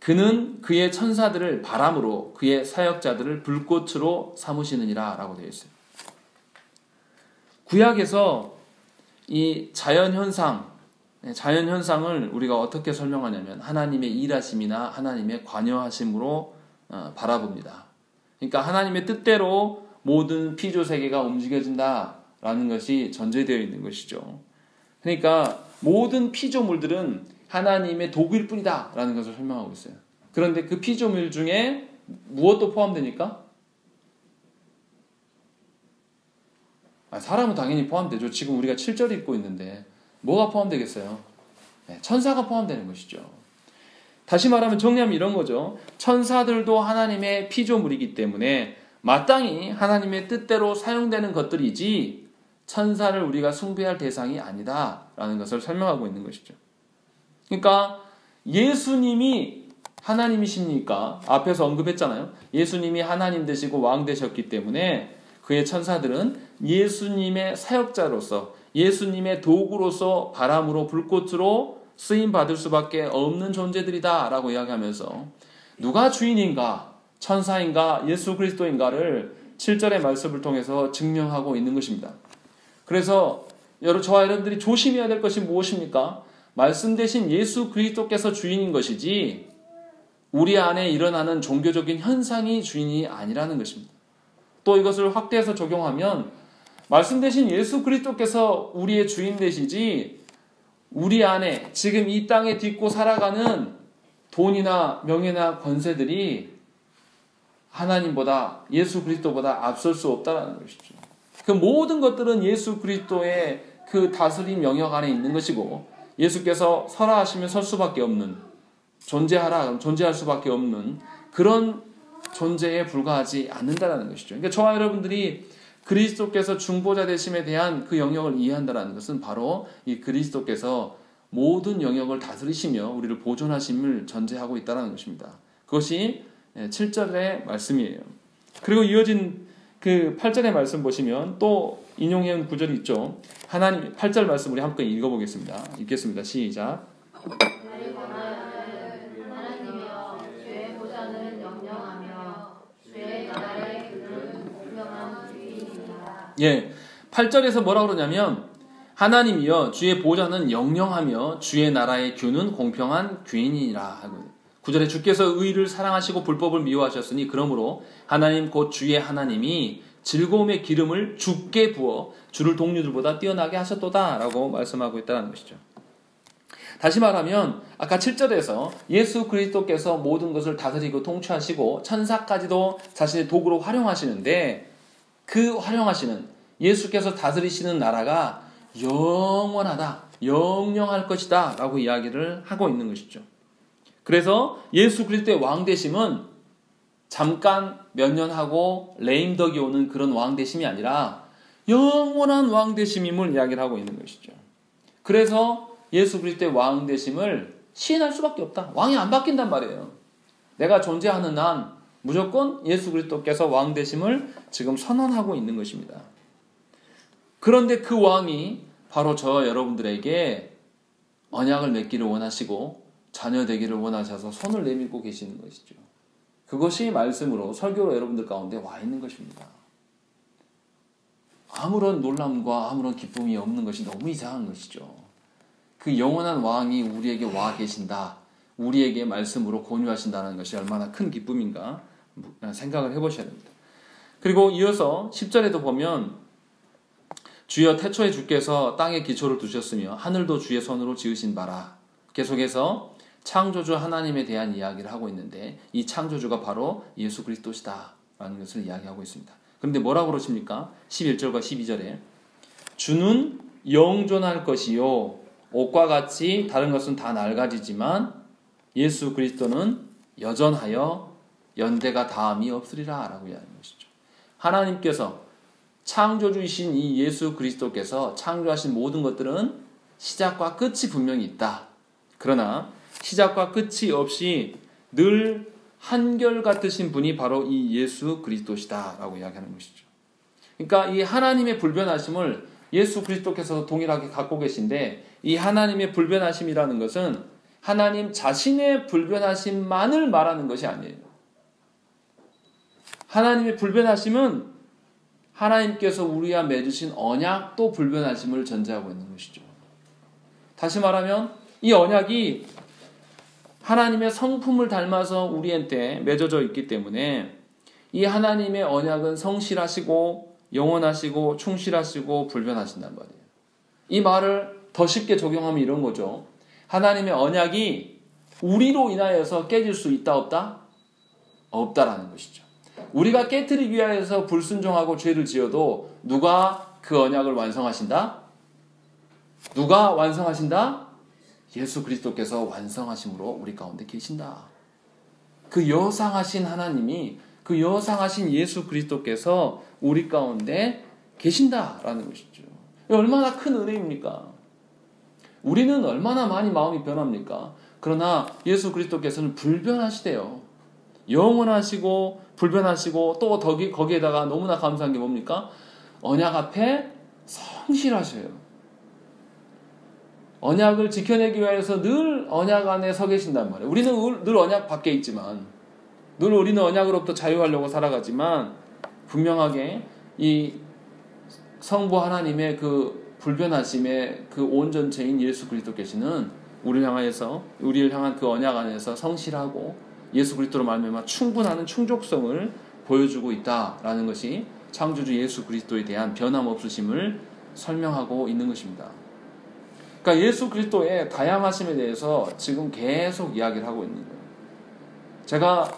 그는 그의 천사들을 바람으로 그의 사역자들을 불꽃으로 삼으시느니라 라고 되어 있어요. 구약에서 이 자연현상을 우리가 어떻게 설명하냐면 하나님의 일하심이나 하나님의 관여하심으로 바라봅니다. 그러니까 하나님의 뜻대로 모든 피조세계가 움직여진다라는 것이 전제되어 있는 것이죠. 그러니까 모든 피조물들은 하나님의 도구일 뿐이다 라는 것을 설명하고 있어요. 그런데 그 피조물 중에 무엇도 포함되니까? 사람은 당연히 포함되죠. 지금 우리가 7절 읽고 있는데 뭐가 포함되겠어요? 천사가 포함되는 것이죠. 다시 말하면 정리하면 이런 거죠. 천사들도 하나님의 피조물이기 때문에 마땅히 하나님의 뜻대로 사용되는 것들이지 천사를 우리가 숭배할 대상이 아니다 라는 것을 설명하고 있는 것이죠. 그러니까 예수님이 하나님이십니까? 앞에서 언급했잖아요. 예수님이 하나님 되시고 왕 되셨기 때문에 그의 천사들은 예수님의 사역자로서 예수님의 도구로서 바람으로 불꽃으로 쓰임받을 수밖에 없는 존재들이다 라고 이야기하면서 누가 주인인가 천사인가 예수 그리스도인가를 7절의 말씀을 통해서 증명하고 있는 것입니다. 그래서 저와 여러분들이 조심해야 될 것이 무엇입니까? 말씀 대신 예수 그리스도께서 주인인 것이지 우리 안에 일어나는 종교적인 현상이 주인이 아니라는 것입니다. 또 이것을 확대해서 적용하면 말씀 대신 예수 그리스도께서 우리의 주인 되시지 우리 안에 지금 이 땅에 딛고 살아가는 돈이나 명예나 권세들이 하나님보다 예수 그리스도보다 앞설 수 없다는 것이죠. 그 모든 것들은 예수 그리스도의 그 다스림 영역 안에 있는 것이고 예수께서 서라 하시면 설 수밖에 없는 존재하라 그럼 존재할 수밖에 없는 그런 존재에 불과하지 않는다는 것이죠. 그러니까 저와 여러분들이 그리스도께서 중보자 되심에 대한 그 영역을 이해한다는 것은 바로 이 그리스도께서 모든 영역을 다스리시며 우리를 보존하심을 전제하고 있다는 것입니다. 그것이 7절의 말씀이에요. 그리고 이어진 그 8절의 말씀 보시면 또 인용해온 구절이 있죠. 하나님 8절 말씀 우리 함께 읽어보겠습니다. 읽겠습니다. 시작.
하나님이여 주의 보좌는 영영하며 주의 나라의 균은 공평한 주인이니라.
예, 8절에서 뭐라고 그러냐면 하나님이여 주의 보좌는 영영하며 주의 나라의 균은 공평한 규인이니라 하고 9절에 주께서 의를 사랑하시고 불법을 미워하셨으니 그러므로 하나님 곧 주의 하나님이 즐거움의 기름을 주께 부어 주를 동료들보다 뛰어나게 하셨도다 라고 말씀하고 있다는 것이죠. 다시 말하면 아까 7절에서 예수 그리스도께서 모든 것을 다스리고 통치하시고 천사까지도 자신의 도구로 활용하시는데 그 활용하시는 예수께서 다스리시는 나라가 영원하다, 영영할 것이다 라고 이야기를 하고 있는 것이죠. 그래서 예수 그리스도의 왕되심은 잠깐 몇 년 하고 레임덕이 오는 그런 왕되심이 아니라 영원한 왕되심임을 이야기를 하고 있는 것이죠. 그래서 예수 그리스도의 왕되심을 시인할 수밖에 없다. 왕이 안 바뀐단 말이에요. 내가 존재하는 한 무조건 예수 그리스도께서 왕되심을 지금 선언하고 있는 것입니다. 그런데 그 왕이 바로 저와 여러분들에게 언약을 맺기를 원하시고 자녀 되기를 원하셔서 손을 내밀고 계시는 것이죠. 그것이 말씀으로 설교로 여러분들 가운데 와 있는 것입니다. 아무런 놀람과 아무런 기쁨이 없는 것이 너무 이상한 것이죠. 그 영원한 왕이 우리에게 와 계신다. 우리에게 말씀으로 권유하신다는 것이 얼마나 큰 기쁨인가 생각을 해보셔야 됩니다. 그리고 이어서 10절에도 보면 주여 태초에 주께서 땅에 기초를 두셨으며 하늘도 주의 손으로 지으신 바라. 계속해서 창조주 하나님에 대한 이야기를 하고 있는데 이 창조주가 바로 예수 그리스도시다 라는 것을 이야기하고 있습니다. 그런데 뭐라고 그러십니까? 11절과 12절에 주는 영존할 것이요 옷과 같이 다른 것은 다 낡아지지만 예수 그리스도는 여전하여 연대가 다함이 없으리라 라고 이야기하는 것이죠. 하나님께서 창조주이신 이 예수 그리스도께서 창조하신 모든 것들은 시작과 끝이 분명히 있다. 그러나 시작과 끝이 없이 늘 한결같으신 분이 바로 이 예수 그리스도시다 라고 이야기하는 것이죠. 그러니까 이 하나님의 불변하심을 예수 그리스도께서 동일하게 갖고 계신데 이 하나님의 불변하심이라는 것은 하나님 자신의 불변하심만을 말하는 것이 아니에요. 하나님의 불변하심은 하나님께서 우리와 맺으신 언약도 불변하심을 전제하고 있는 것이죠. 다시 말하면 이 언약이 하나님의 성품을 닮아서 우리한테 맺어져 있기 때문에 이 하나님의 언약은 성실하시고 영원하시고 충실하시고 불변하신단 말이에요. 이 말을 더 쉽게 적용하면 이런 거죠. 하나님의 언약이 우리로 인하여서 깨질 수 있다 없다? 없다라는 것이죠. 우리가 깨트리기 위하여서 불순종하고 죄를 지어도 누가 그 언약을 완성하신다? 누가 완성하신다? 예수 그리스도께서 완성하심으로 우리 가운데 계신다. 그 여상하신 하나님이, 그 여상하신 예수 그리스도께서 우리 가운데 계신다라는 것이죠. 얼마나 큰 은혜입니까? 우리는 얼마나 많이 마음이 변합니까? 그러나 예수 그리스도께서는 불변하시대요. 영원하시고 불변하시고 또 거기에다가 너무나 감사한 게 뭡니까? 언약 앞에 성실하셔요. 언약을 지켜내기 위해서 늘 언약 안에 서 계신단 말이에요. 우리는 늘 언약 밖에 있지만, 늘 우리는 언약으로부터 자유하려고 살아가지만, 분명하게 이 성부 하나님의 그 불변하심의 그 온전체인 예수 그리스도께서는 우리를 향한 그 언약 안에서 성실하고 예수 그리스도로 말미암아 충분한 충족성을 보여주고 있다라는 것이 창조주 예수 그리스도에 대한 변함없으심을 설명하고 있는 것입니다. 그러니까 예수 그리스도의 다양하심에 대해서 지금 계속 이야기를 하고 있는 거예요.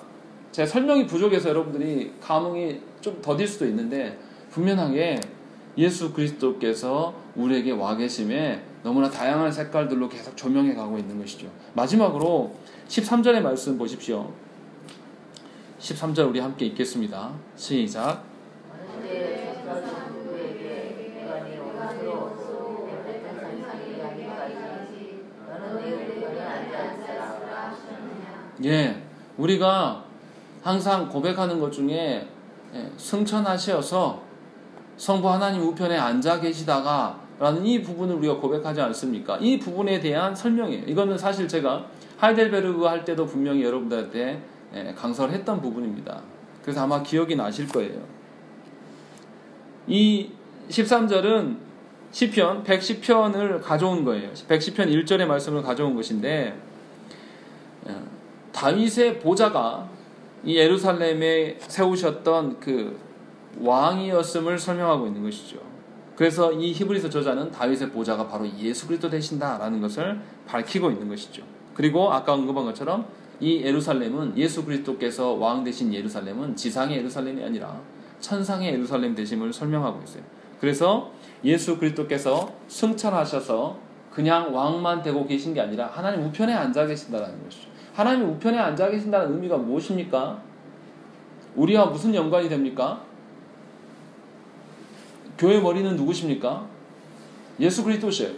제 설명이 부족해서 여러분들이 감흥이 좀 더딜 수도 있는데, 분명하게 예수 그리스도께서 우리에게 와 계심에 너무나 다양한 색깔들로 계속 조명해 가고 있는 것이죠. 마지막으로 13절의 말씀 보십시오. 13절 우리 함께 읽겠습니다. 시작. 예, 우리가 항상 고백하는 것 중에 승천하셔서 성부 하나님 우편에 앉아 계시다가 라는 이 부분을 우리가 고백하지 않습니까? 이 부분에 대한 설명이에요. 이거는 사실 제가 하이델베르그 할 때도 분명히 여러분들한테 강설을 했던 부분입니다. 그래서 아마 기억이 나실 거예요. 이 13절은 시편 110편을 가져온 거예요. 110편 1절의 말씀을 가져온 것인데, 다윗의 보좌가 이 예루살렘에 세우셨던 그 왕이었음을 설명하고 있는 것이죠. 그래서 이 히브리서 저자는 다윗의 보좌가 바로 예수 그리스도 되신다라는 것을 밝히고 있는 것이죠. 그리고 아까 언급한 것처럼 이 예루살렘은, 예수 그리스도께서 왕 되신 예루살렘은 지상의 예루살렘이 아니라 천상의 예루살렘 되심을 설명하고 있어요. 그래서 예수 그리스도께서 승천하셔서 그냥 왕만 되고 계신 게 아니라 하나님 우편에 앉아 계신다는 것이죠. 하나님 우편에 앉아 계신다는 의미가 무엇입니까? 우리와 무슨 연관이 됩니까? 교회 머리는 누구십니까? 예수 그리스도시에요.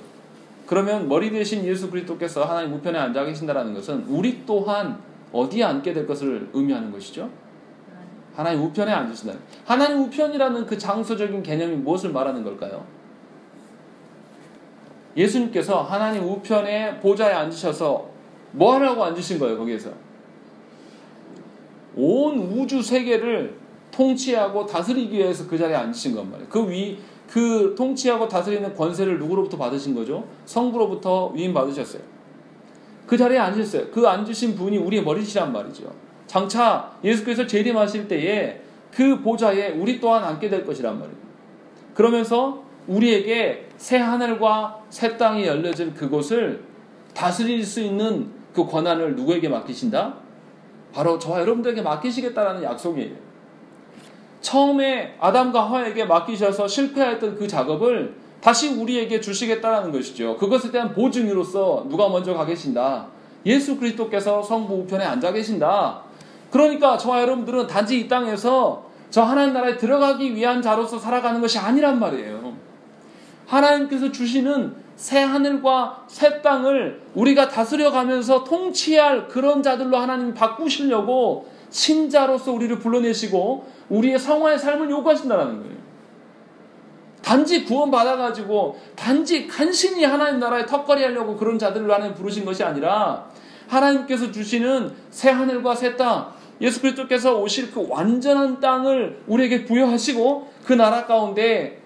그러면 머리 되신 예수 그리스도께서 하나님 우편에 앉아 계신다는 것은 우리 또한 어디에 앉게 될 것을 의미하는 것이죠? 하나님 우편에 앉으신다. 하나님 우편이라는 그 장소적인 개념이 무엇을 말하는 걸까요? 예수님께서 하나님 우편에 보좌에 앉으셔서 뭐 하라고 앉으신 거예요? 거기에서 온 우주 세계를 통치하고 다스리기 위해서 그 자리에 앉으신 건 말이에요. 그 통치하고 다스리는 권세를 누구로부터 받으신 거죠? 성부로부터 위임 받으셨어요. 그 자리에 앉으셨어요. 그 앉으신 분이 우리의 머리시란 말이죠. 장차 예수께서 재림하실 때에 그 보좌에 우리 또한 앉게 될 것이란 말이에요. 그러면서 우리에게 새 하늘과 새 땅이 열려진 그곳을 다스릴 수 있는 그 권한을 누구에게 맡기신다? 바로 저와 여러분들에게 맡기시겠다라는 약속이에요. 처음에 아담과 하와에게 맡기셔서 실패했던 그 작업을 다시 우리에게 주시겠다라는 것이죠. 그것에 대한 보증으로서 누가 먼저 가 계신다? 예수 그리스도께서 성부 우편에 앉아 계신다. 그러니까 저와 여러분들은 단지 이 땅에서 저 하나님 나라에 들어가기 위한 자로서 살아가는 것이 아니란 말이에요. 하나님께서 주시는 새 하늘과 새 땅을 우리가 다스려가면서 통치할 그런 자들로 하나님이 바꾸시려고 신자로서 우리를 불러내시고 우리의 성화의 삶을 요구하신다는 거예요. 단지 구원받아가지고 단지 간신히 하나님 나라에 턱걸이 하려고 그런 자들로 하나님 부르신 것이 아니라, 하나님께서 주시는 새 하늘과 새 땅, 예수 그리스도께서 오실 그 완전한 땅을 우리에게 부여하시고 그 나라 가운데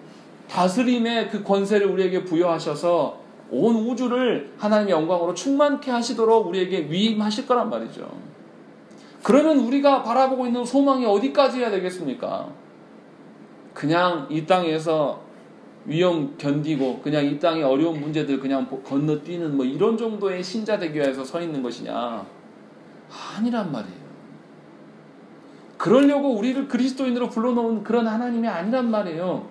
다스림의 그 권세를 우리에게 부여하셔서 온 우주를 하나님의 영광으로 충만케 하시도록 우리에게 위임하실 거란 말이죠. 그러면 우리가 바라보고 있는 소망이 어디까지 해야 되겠습니까? 그냥 이 땅에서 위험 견디고 그냥 이 땅의 어려운 문제들 그냥 건너뛰는 뭐 이런 정도의 신자 되기 위해서 서 있는 것이냐? 아니란 말이에요. 그러려고 우리를 그리스도인으로 불러놓은 그런 하나님이 아니란 말이에요.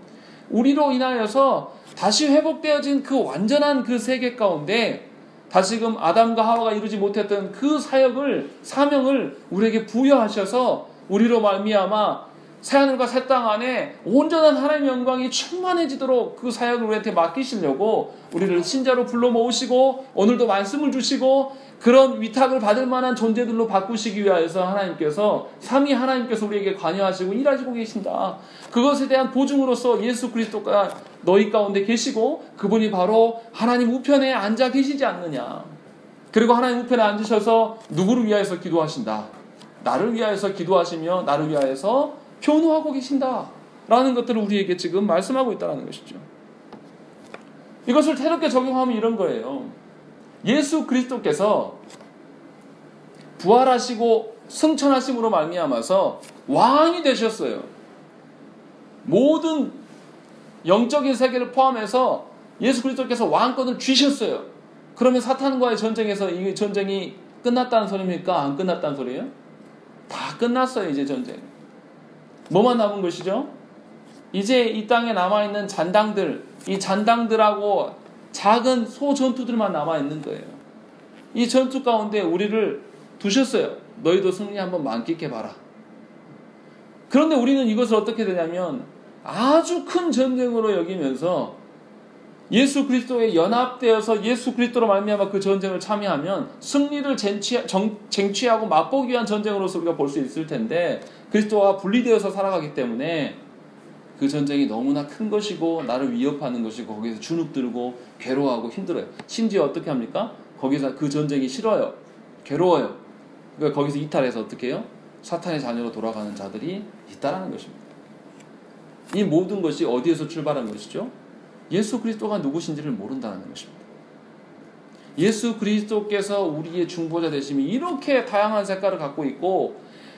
우리로 인하여서 다시 회복되어진 그 완전한 그 세계 가운데 다시금 아담과 하와가 이루지 못했던 그 사명을 우리에게 부여하셔서 우리로 말미암아 새하늘과 새 땅 안에 온전한 하나님의 영광이 충만해지도록 그 사역을 우리한테 맡기시려고 우리를 신자로 불러 모으시고 오늘도 말씀을 주시고 그런 위탁을 받을 만한 존재들로 바꾸시기 위하여서 하나님께서 삼위 하나님께서 우리에게 관여하시고 일하시고 계신다. 그것에 대한 보증으로서 예수 그리스도가 너희 가운데 계시고 그분이 바로 하나님 우편에 앉아 계시지 않느냐. 그리고 하나님 우편에 앉으셔서 누구를 위하여서 기도하신다. 나를 위하여서 기도하시며 나를 위하여서 변호하고 계신다 라는 것들을 우리에게 지금 말씀하고 있다는 것이죠. 이것을 새롭게 적용하면 이런 거예요. 예수 그리스도께서 부활하시고 승천하심으로 말미암아서 왕이 되셨어요. 모든 영적인 세계를 포함해서 예수 그리스도께서 왕권을 쥐셨어요. 그러면 사탄과의 전쟁에서 이 전쟁이 끝났다는 소리입니까? 안 끝났다는 소리예요? 다 끝났어요. 이제 전쟁. 뭐만 남은 것이죠? 이제 이 땅에 남아있는 잔당들, 이 잔당들하고 작은 소전투들만 남아있는 거예요. 이 전투 가운데 우리를 두셨어요. 너희도 승리 한번 만끽해봐라. 그런데 우리는 이것을 어떻게 되냐면 아주 큰 전쟁으로 여기면서 예수 그리스도에 연합되어서 예수 그리스도로 말미암아 그 전쟁을 참여하면 승리를 쟁취하고 맛보기 위한 전쟁으로서 우리가 볼 수 있을 텐데 그리스도와 분리되어서 살아가기 때문에 그 전쟁이 너무나 큰 것이고 나를 위협하는 것이고 거기서 주눅들고 괴로워하고 힘들어요. 심지어 어떻게 합니까? 거기서 그 전쟁이 싫어요. 괴로워요. 그러니까 거기서 이탈해서 어떻게 해요? 사탄의 자녀로 돌아가는 자들이 있다라는 것입니다. 이 모든 것이 어디에서 출발한 것이죠? 예수 그리스도가 누구신지를 모른다는 것입니다. 예수 그리스도께서 우리의 중보자 되심이 이렇게 다양한 색깔을 갖고 있고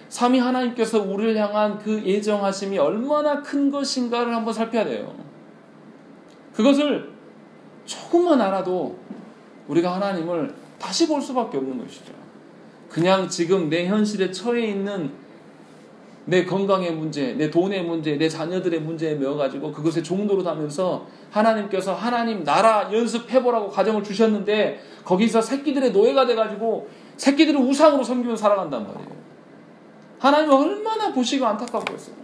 삼위 하나님께서 우리를 향한 그 예정하심이 얼마나 큰 것인가를 한번 살펴야 돼요. 그것을 조금만 알아도 우리가 하나님을 다시 볼 수밖에 없는 것이죠. 그냥 지금 내 현실에 처해 있는 내 건강의 문제, 내 돈의 문제, 내 자녀들의 문제에 메어가지고 그것에 종로로 다면서 하나님께서 하나님 나라 연습해보라고 가정을 주셨는데 거기서 새끼들의 노예가 돼가지고 새끼들을 우상으로 섬기며 살아간단 말이에요. 하나님은 얼마나 보시고 안타깝겠어요.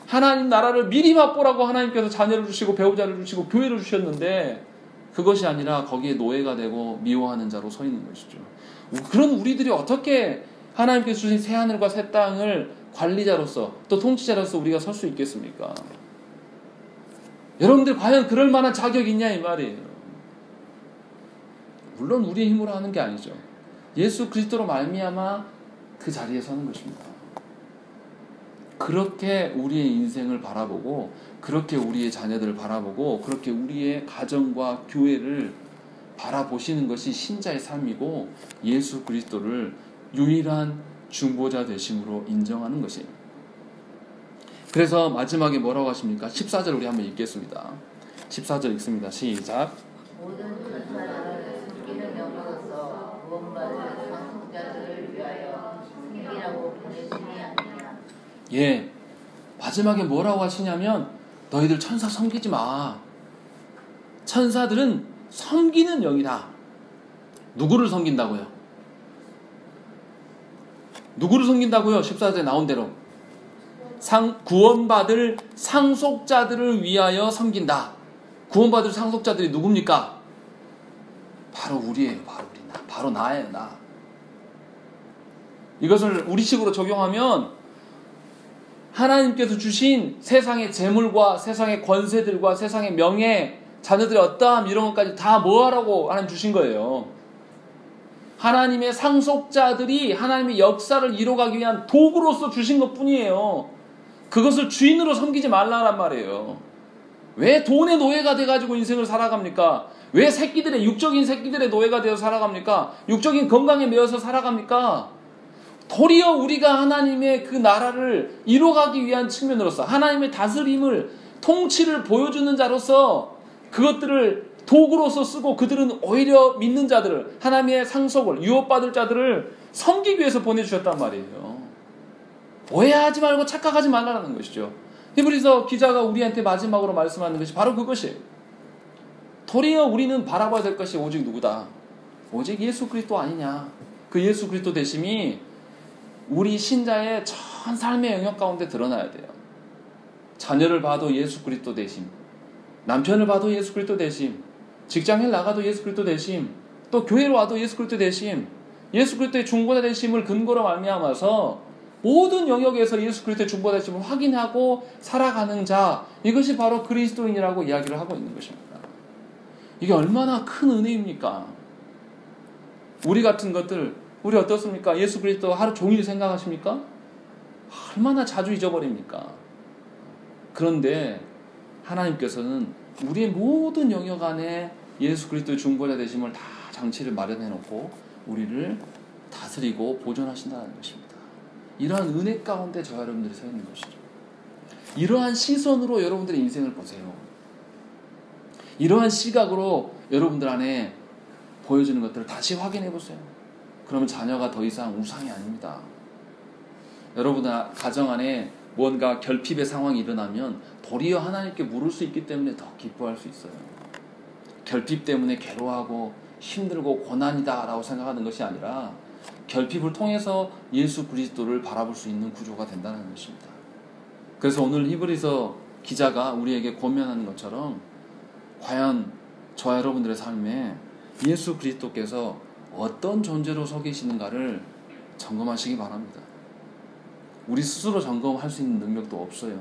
하나님 나라를 미리 맛보라고 하나님께서 자녀를 주시고 배우자를 주시고 교회를 주셨는데 그것이 아니라 거기에 노예가 되고 미워하는 자로 서 있는 것이죠. 그런 우리들이 어떻게 하나님께서 주신 새하늘과 새 땅을 관리자로서 또 통치자로서 우리가 설 수 있겠습니까? 여러분들 과연 그럴 만한 자격이 있냐 이 말이에요. 물론 우리의 힘으로 하는 게 아니죠. 예수 그리스도로 말미암아 그 자리에 서는 것입니다. 그렇게 우리의 인생을 바라보고 그렇게 우리의 자녀들을 바라보고 그렇게 우리의 가정과 교회를 바라보시는 것이 신자의 삶이고 예수 그리스도를 유일한 중보자 되심으로 인정하는 것이에요. 그래서 마지막에 뭐라고 하십니까? 14절 우리 한번 읽겠습니다. 14절 읽습니다. 시작.
모든 천사를 숨기는 영으로서 구원받을 상속자들을 위하여 숨기라고 보내심이 아니냐.
예, 마지막에 뭐라고 하시냐면 너희들 천사 섬기지 마. 천사들은 섬기는 영이다. 누구를 섬긴다고요? 누구를 섬긴다고요? 14절에 나온 대로 구원받을 상속자들을 위하여 섬긴다. 구원받을 상속자들이 누굽니까? 바로 우리예요. 바로 나예요. 나. 이것을 우리식으로 적용하면 하나님께서 주신 세상의 재물과 세상의 권세들과 세상의 명예, 자녀들의 어떠함 이런 것까지 다 뭐하라고 하나님 주신 거예요. 하나님의 상속자들이 하나님의 역사를 이뤄가기 위한 도구로서 주신 것뿐이에요. 그것을 주인으로 섬기지 말라란 말이에요. 왜 돈의 노예가 돼가지고 인생을 살아갑니까? 왜 육적인 새끼들의 노예가 되어 살아갑니까? 육적인 건강에 매여서 살아갑니까? 도리어 우리가 하나님의 그 나라를 이뤄가기 위한 측면으로서 하나님의 다스림을 통치를 보여주는 자로서 그것들을 도구로서 쓰고 그들은 오히려 믿는 자들을, 하나님의 상속을 유업받을 자들을 섬기기 위해서 보내주셨단 말이에요. 오해하지 말고 착각하지 말라는 것이죠. 히브리서 기자가 우리한테 마지막으로 말씀하는 것이 바로 그것이에요. 도리어 우리는 바라봐야 될 것이 오직 누구다? 오직 예수 그리스도 아니냐. 그 예수 그리스도 되심이 우리 신자의 전 삶의 영역 가운데 드러나야 돼요. 자녀를 봐도 예수 그리스도 되심, 남편을 봐도 예수 그리스도 되심, 직장에 나가도 예수 그리스도 되심, 또 교회로 와도 예수 그리스도 되심, 예수 그리스도의 중보자 되심을 근거로 말미암아서 모든 영역에서 예수 그리스도의 중보자 되심을 확인하고 살아가는 자, 이것이 바로 그리스도인이라고 이야기를 하고 있는 것입니다. 이게 얼마나 큰 은혜입니까? 우리 같은 것들, 우리 어떻습니까? 예수 그리스도 하루 종일 생각하십니까? 얼마나 자주 잊어버립니까? 그런데 하나님께서는 우리의 모든 영역 안에 예수 그리스도의 중보자 되심을 다 장치를 마련해 놓고 우리를 다스리고 보존하신다는 것입니다. 이러한 은혜 가운데 저와 여러분들이 서 있는 것이죠. 이러한 시선으로 여러분들의 인생을 보세요. 이러한 시각으로 여러분들 안에 보여주는 것들을 다시 확인해 보세요. 그러면 자녀가 더 이상 우상이 아닙니다. 여러분 가정 안에 뭔가 결핍의 상황이 일어나면 도리어 하나님께 물을 수 있기 때문에 더 기뻐할 수 있어요. 결핍 때문에 괴로워하고 힘들고 고난이다 라고 생각하는 것이 아니라 결핍을 통해서 예수 그리스도를 바라볼 수 있는 구조가 된다는 것입니다. 그래서 오늘 히브리서 기자가 우리에게 권면하는 것처럼 과연 저와 여러분들의 삶에 예수 그리스도께서 어떤 존재로 서 계시는가를 점검하시기 바랍니다. 우리 스스로 점검할 수 있는 능력도 없어요.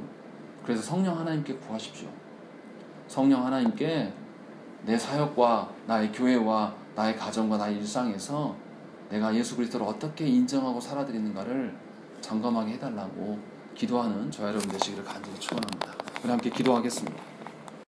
그래서 성령 하나님께 구하십시오. 성령 하나님께 내 사역과 나의 교회와 나의 가정과 나의 일상에서 내가 예수 그리스도를 어떻게 인정하고 살아드리는가를 점검하게 해달라고 기도하는 저와 여러분 되시기를 간절히 축원합니다. 우리 함께 기도하겠습니다.